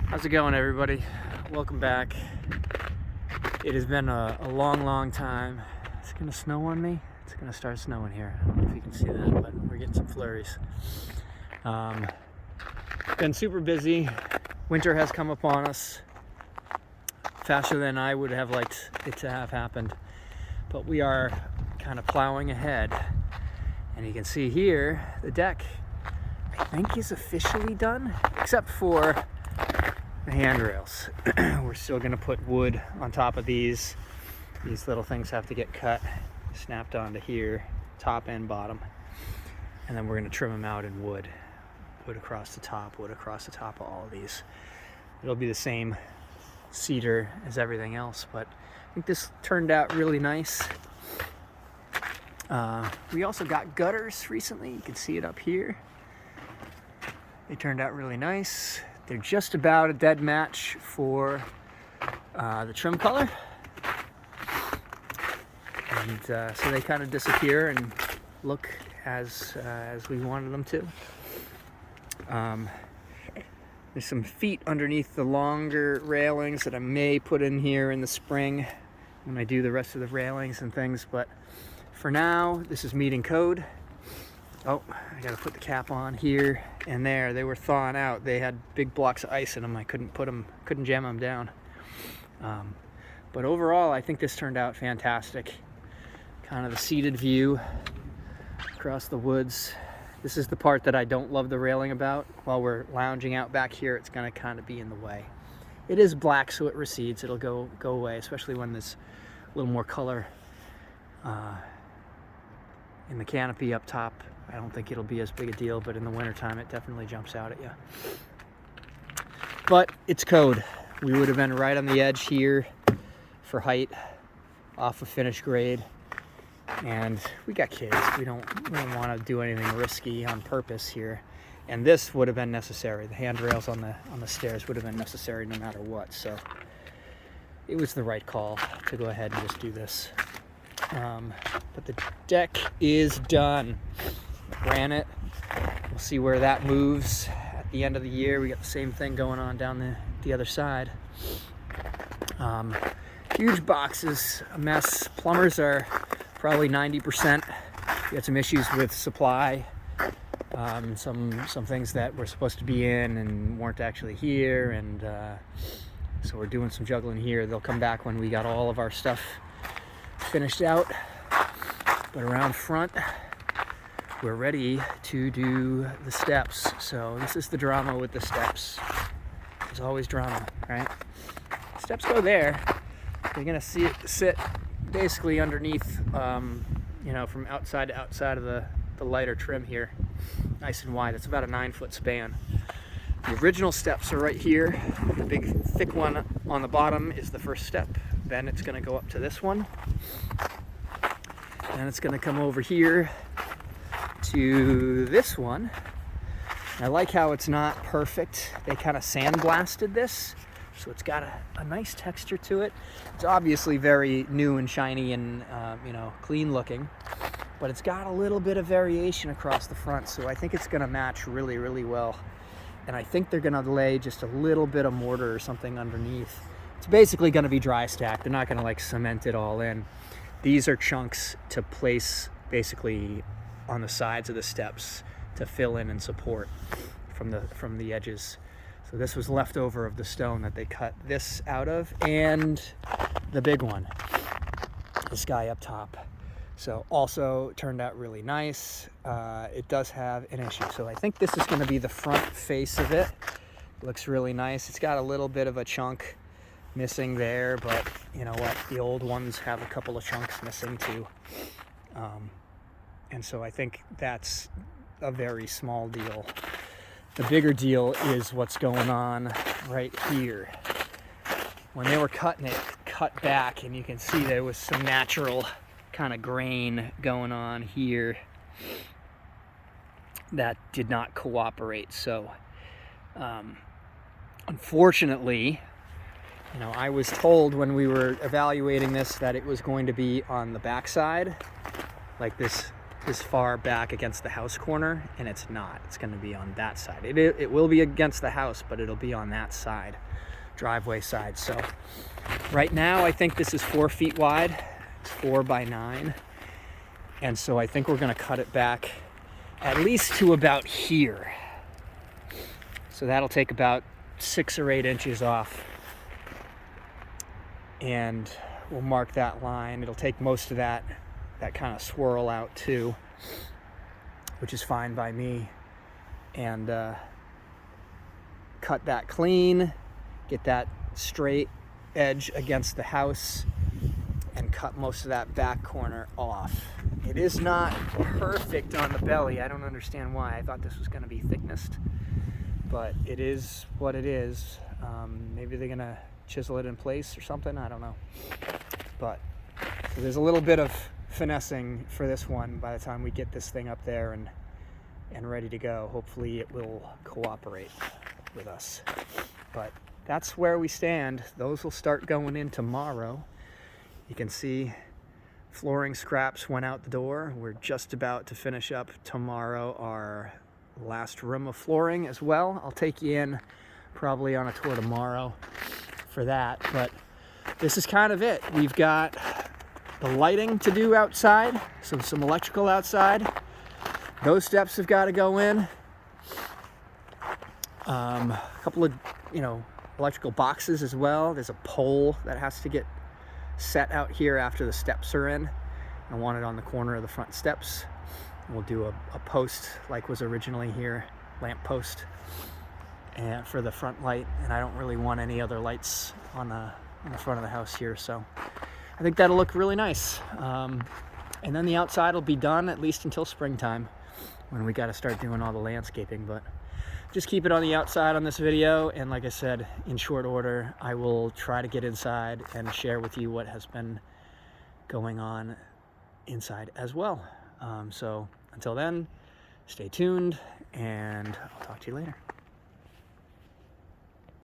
How's it going, everybody? Welcome back. It has been a long time. It's gonna snow on me. It's gonna start snowing here. I don't know if you can see that, but we're getting some flurries. Been super busy. Winter has come upon us faster than I would have liked it to have happened, but we are kind of plowing ahead. And you can see here the deck, I think, is officially done, except for the handrails. We're still going to put wood on top of these. These little things have to get cut, snapped onto here, top and bottom, and then we're going to trim them out in wood across the top, wood across the top of all of these. It'll be the same cedar as everything else, but I think this turned out really nice. We also got gutters recently. You can see it up here. They turned out really nice. They're just about a dead match for the trim color. And so they kind of disappear and look as we wanted them to. There's some feet underneath the longer railings that I may put in here in the spring when I do the rest of the railings and things, but for now, this is meeting code. Oh, I gotta put the cap on here and there. They were thawing out. They had big blocks of ice in them. I couldn't jam them down. But overall, I think this turned out fantastic. Kind of the seated view across the woods. This is the part that I don't love the railing about. While we're lounging out back here, it's gonna kind of be in the way. It is black, so it recedes. It'll go away, especially when there's a little more color in the canopy up top. I don't think it'll be as big a deal, but in the wintertime, it definitely jumps out at you. But it's code. We would have been right on the edge here for height, off of finished grade. And we got kids. We don't want to do anything risky on purpose here. And this would have been necessary. The handrails on the stairs would have been necessary no matter what. So it was the right call to go ahead and just do this. But the deck is done. Granite. We'll see where that moves at the end of the year. We got the same thing going on down the other side. Huge boxes, a mess. Plumbers are probably 90%. We had some issues with supply. Some things that were supposed to be in and weren't actually here, and so we're doing some juggling here. They'll come back when we got all of our stuff finished out. But around front, we're ready to do the steps. So this is the drama with the steps. There's always drama, right? Steps go there. You're gonna see it sit basically underneath, from outside to outside of the lighter trim here, nice and wide. It's about a 9-foot span. The original steps are right here. The big thick one on the bottom is the first step. Then it's gonna go up to this one. And it's gonna come over here to this one. I like how it's not perfect. They kind of sandblasted this, so it's got a nice texture to it. It's obviously very new and shiny and clean looking, but it's got a little bit of variation across the front, so I think it's gonna match really, really well. And I think they're gonna lay just a little bit of mortar or something underneath. It's basically gonna be dry stacked. They're not gonna like cement it all in. These are chunks to place basically on the sides of the steps to fill in and support from the edges. So this was leftover of the stone that they cut this out of, and the big one, this guy up top. So also turned out really nice. It does have an issue. So I think this is going to be the front face of it. Looks really nice. It's got a little bit of a chunk missing there, but you know what? The old ones have a couple of chunks missing too. And so I think that's a very small deal. The bigger deal is what's going on right here. When they were cutting it, cut back, and you can see there was some natural kind of grain going on here that did not cooperate. So unfortunately, I was told when we were evaluating this that it was going to be on the back side, like this as far back against the house corner, and it's not. It's going to be on that side. It will be against the house, but it'll be on that side, driveway side. So right now I think this is 4 feet wide. It's 4 by 9, and so I think we're going to cut it back at least to about here. So that'll take about 6 or 8 inches off, and we'll mark that line. It'll take most of that kind of swirl out too, which is fine by me, and cut that clean, get that straight edge against the house, and cut most of that back corner off. It is not perfect on the belly. I don't understand why. I thought this was going to be thicknessed, but it is what it is. Maybe they're going to chisel it in place or something. I don't know. But so there's a little bit of finessing for this one by the time we get this thing up there and ready to go. Hopefully it will cooperate with us. But that's where we stand. Those will start going in tomorrow. You can see flooring scraps went out the door. We're just about to finish up tomorrow our last room of flooring as well. I'll take you in probably on a tour tomorrow for that, but this is kind of it. We've got the lighting to do outside, some electrical outside. Those steps have got to go in. A couple of, electrical boxes as well. There's a pole that has to get set out here after the steps are in. I want it on the corner of the front steps. We'll do a post like was originally here, lamp post, and for the front light. And I don't really want any other lights on the front of the house here, so I think that'll look really nice. And then the outside will be done at least until springtime, when we got to start doing all the landscaping. But just keep it on the outside on this video, and like I said, in short order I will try to get inside and share with you what has been going on inside as well. So until then, stay tuned, and I'll talk to you later.